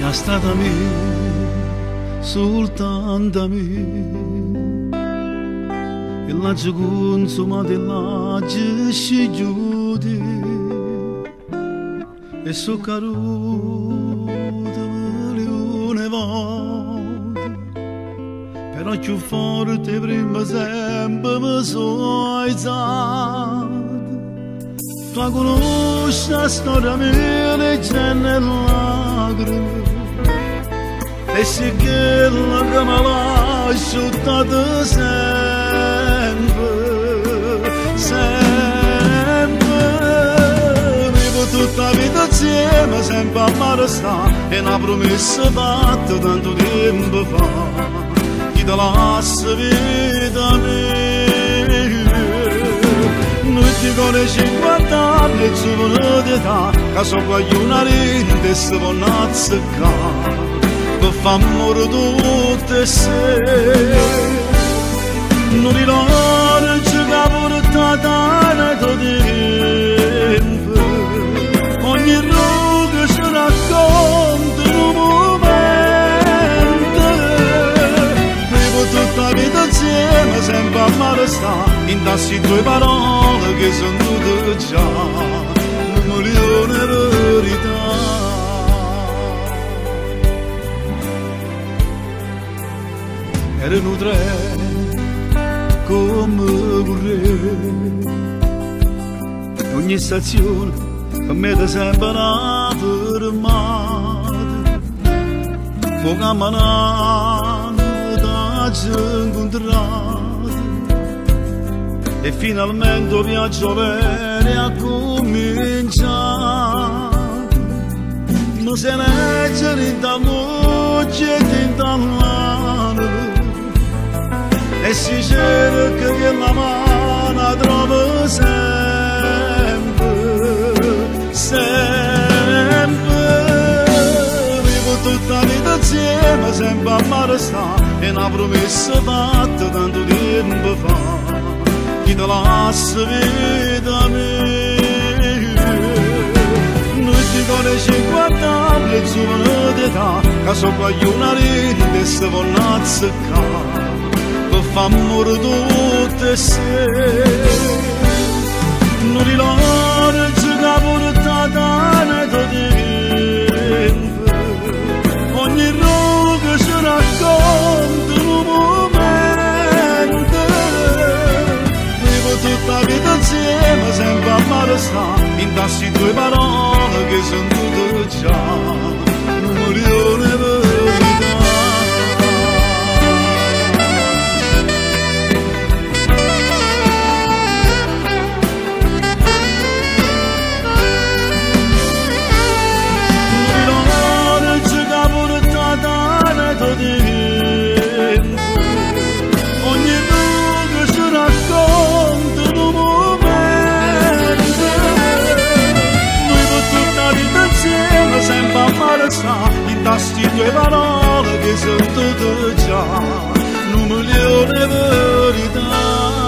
è stata mia, soltanto mia, e la consuma della scigliuti, e so caduta milione volte, però più forte prima sempre mi sono alzato. Tu conosci la storia mia, leggenda e lacrime, e se quella che mi lascio da sempre, sempre. Vivo tutta la vita insieme, sempre a mare sta, e una promessa fatta tanto tempo fa, chi te lascia vita mia. Noi ti con 50 anni e giovane di età, che so qualcuna rinde e si può azzeccare, per far morire tutte e sei. Non ricordo che ha portato nei tuoi tempi, ogni ruga ci racconta in un momento. Vivo tutta la vita insieme, sempre a mare sta, in tassi tue parole che sono tutte già un milione di verità. Erano tre come vorrei, ogni stazione per me da sempre una fermata, poca manana da ci incontrare, e finalmente il viaggio vero ha cominciato. Non si legge in da noce e in dall'anno, e si cerca che la mano trova sempre, sempre. Vivo tutta la vita insieme, sempre a mare sta, e una promessa fatta tanto tempo fa, chi te lascia vita mia. Noi ti con 50 anni e giovane di età, che so qualcuna rinde e si può azzeccare, per far morire tutte e sei. Non ricordo che ha portato nei tuoi tempi, ogni ruga ci racconta in un momento. Vivo tutta la vita insieme, sempre a mare sta, in tassi tue parole che sono tutte già un milione di verità. Ogni luogo ci racconta in un momento. Noi per tutta la vita insieme, sempre a mare sta, in tassi tue parole che sono tutte già un milione di verità.